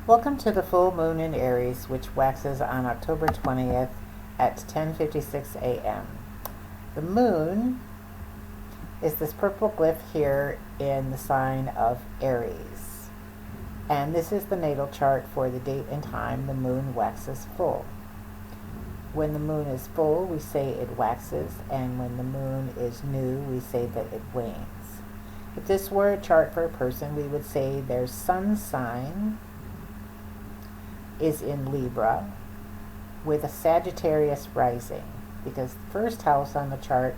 Welcome to the full moon in Aries, which waxes on October 20th at 10:56 a.m. The moon is this purple glyph here in the sign of Aries. And this is the natal chart for the date and time the moon waxes full. When the moon is full, we say it waxes, and when the moon is new, we say that it wanes. If this were a chart for a person, we would say their sun sign is in Libra with a Sagittarius rising, because the first house on the chart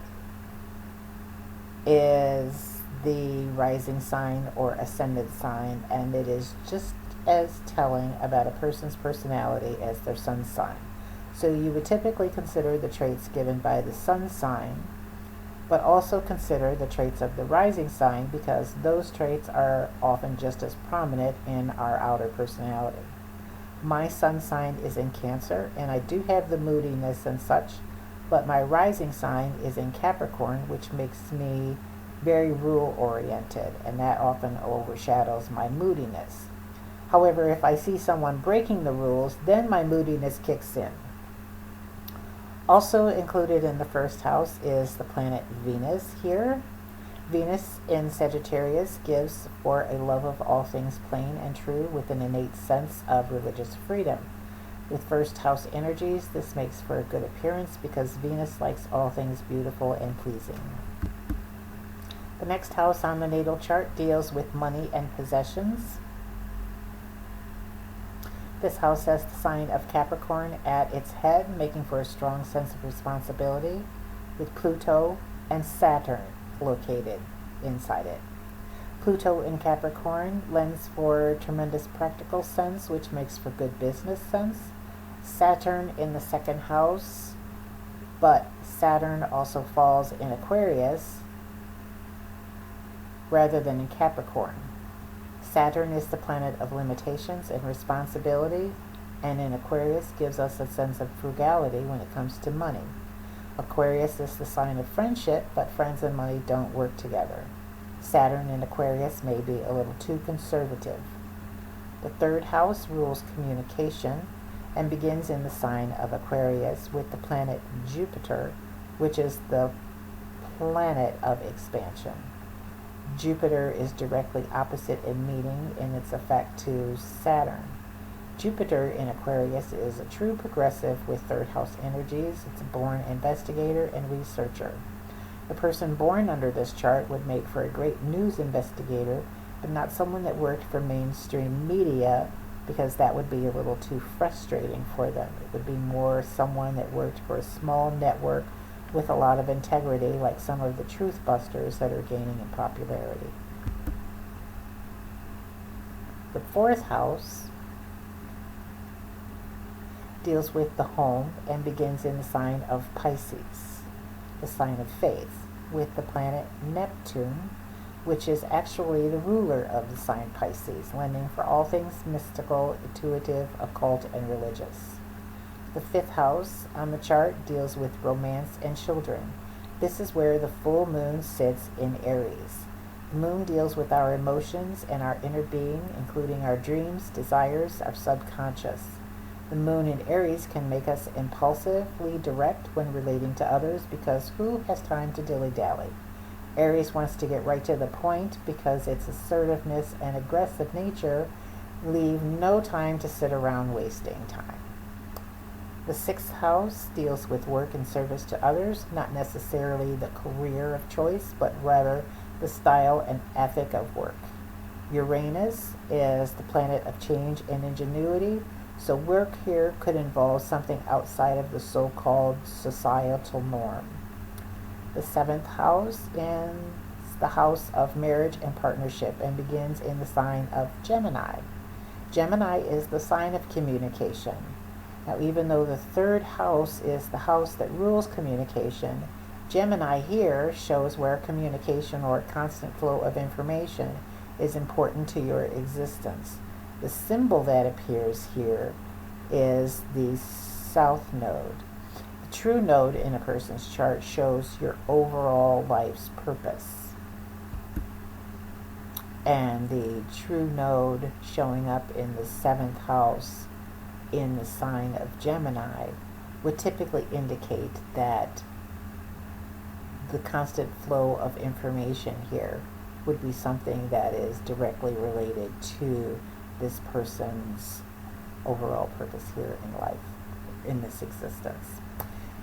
is the rising sign or ascendant sign, and it is just as telling about a person's personality as their sun sign. So you would typically consider the traits given by the sun sign, but also consider the traits of the rising sign, because those traits are often just as prominent in our outer personality. My sun sign is in Cancer, and I do have the moodiness and such, but my rising sign is in Capricorn, which makes me very rule-oriented, and that often overshadows my moodiness. However, if I see someone breaking the rules, then my moodiness kicks in. Also included in the first house is the planet Venus here. Venus in Sagittarius gives for a love of all things plain and true with an innate sense of religious freedom. With first house energies, this makes for a good appearance because Venus likes all things beautiful and pleasing. The next house on the natal chart deals with money and possessions. This house has the sign of Capricorn at its head, making for a strong sense of responsibility, with Pluto and Saturn located inside it. Pluto in Capricorn lends for tremendous practical sense, which makes for good business sense. Saturn in the second house, but Saturn also falls in Aquarius rather than in Capricorn. Saturn is the planet of limitations and responsibility, and in Aquarius gives us a sense of frugality when it comes to money. Aquarius is the sign of friendship, but friends and money don't work together. Saturn in Aquarius may be a little too conservative. The third house rules communication and begins in the sign of Aquarius with the planet Jupiter, which is the planet of expansion. Jupiter is directly opposite in meaning in its effect to Saturn. Jupiter in Aquarius is a true progressive with third house energies. It's a born investigator and researcher. The person born under this chart would make for a great news investigator, but not someone that worked for mainstream media, because that would be a little too frustrating for them. It would be more someone that worked for a small network with a lot of integrity, like some of the truth busters that are gaining in popularity. The fourth house deals with the home and begins in the sign of Pisces, the sign of faith, with the planet Neptune, which is actually the ruler of the sign Pisces, lending for all things mystical, intuitive, occult, and religious. The fifth house on the chart deals with romance and children. This is where the full moon sits in Aries. The moon deals with our emotions and our inner being, including our dreams, desires, our subconscious. The moon in Aries can make us impulsively direct when relating to others, because who has time to dilly-dally? Aries wants to get right to the point because its assertiveness and aggressive nature leave no time to sit around wasting time. The sixth house deals with work and service to others, not necessarily the career of choice, but rather the style and ethic of work. Uranus is the planet of change and ingenuity, so work here could involve something outside of the so-called societal norm. The seventh house is the house of marriage and partnership and begins in the sign of Gemini. Gemini is the sign of communication. Now, even though the third house is the house that rules communication, Gemini here shows where communication or constant flow of information is important to your existence. The symbol that appears here is the South Node. The true node in a person's chart shows your overall life's purpose. and the true node showing up in the 7th house in the sign of Gemini would typically indicate that the constant flow of information here would be something that is directly related to this person's overall purpose here in life, in this existence.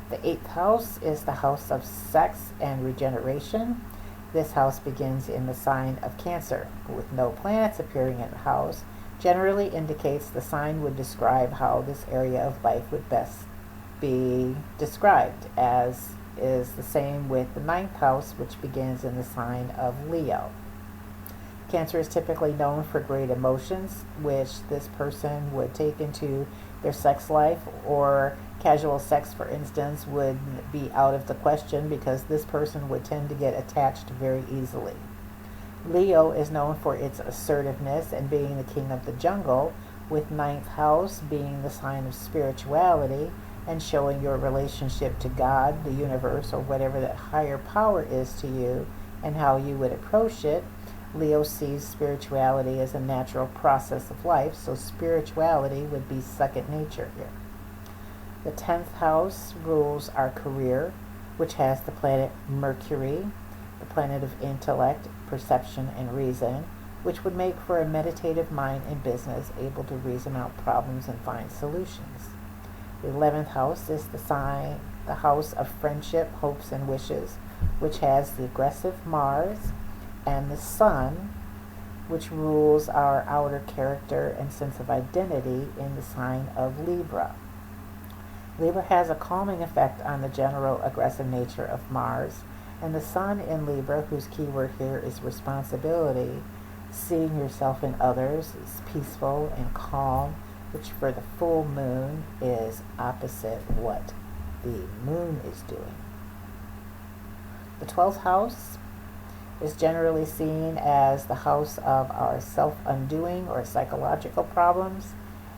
The 8th house is the house of sex and regeneration. This house begins in the sign of Cancer, with no planets appearing in the house. Generally indicates the sign would describe how this area of life would best be described, as is the same with the 9th house, which begins in the sign of Leo. Cancer is typically known for great emotions, which this person would take into their sex life, or casual sex, for instance, would be out of the question because this person would tend to get attached very easily. Leo is known for its assertiveness and being the king of the jungle, with 9th house being the sign of spirituality and showing your relationship to God, the universe, or whatever that higher power is to you and how you would approach it. Leo sees spirituality as a natural process of life, so spirituality would be second nature here. The 10th house rules our career, which has the planet Mercury, the planet of intellect, perception, and reason, which would make for a meditative mind in business, able to reason out problems and find solutions. The 11th house is the house of friendship, hopes, and wishes, which has the aggressive Mars and the Sun, which rules our outer character and sense of identity in the sign of Libra. Libra has a calming effect on the general aggressive nature of Mars, and the Sun in Libra, whose keyword here is responsibility, seeing yourself in others, is peaceful and calm, which for the full moon is opposite what the moon is doing. The 12th house is generally seen as the house of our self-undoing or psychological problems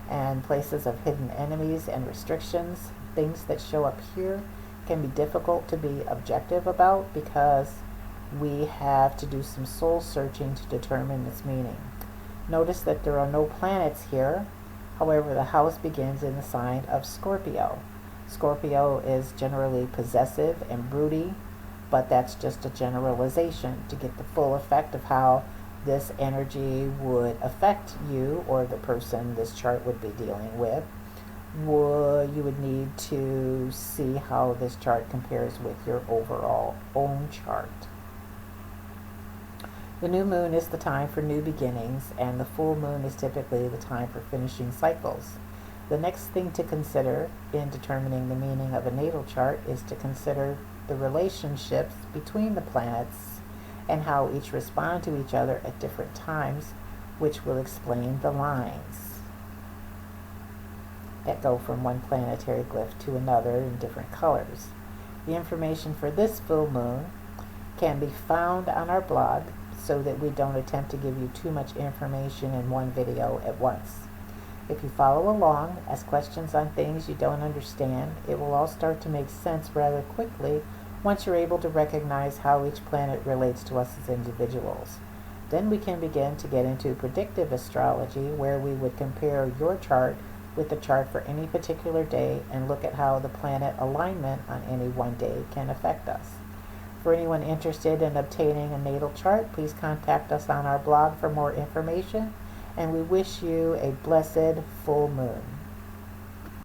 and places of hidden enemies and restrictions. Things that show up here can be difficult to be objective about because we have to do some soul searching to determine its meaning. Notice that there are no planets here. However, the house begins in the sign of Scorpio. Scorpio is generally possessive and broody, but that's just a generalization. To get the full effect of how this energy would affect you or the person this chart would be dealing with, you would need to see how this chart compares with your overall own chart. The new moon is the time for new beginnings, and the full moon is typically the time for finishing cycles. The next thing to consider in determining the meaning of a natal chart is to consider the relationships between the planets and how each respond to each other at different times, which will explain the lines that go from one planetary glyph to another in different colors. The information for this full moon can be found on our blog, so that we don't attempt to give you too much information in one video at once. If you follow along, ask questions on things you don't understand, it will all start to make sense rather quickly once you're able to recognize how each planet relates to us as individuals. Then we can begin to get into predictive astrology, where we would compare your chart with the chart for any particular day and look at how the planet alignment on any one day can affect us. For anyone interested in obtaining a natal chart, please contact us on our blog for more information, and we wish you a blessed full moon.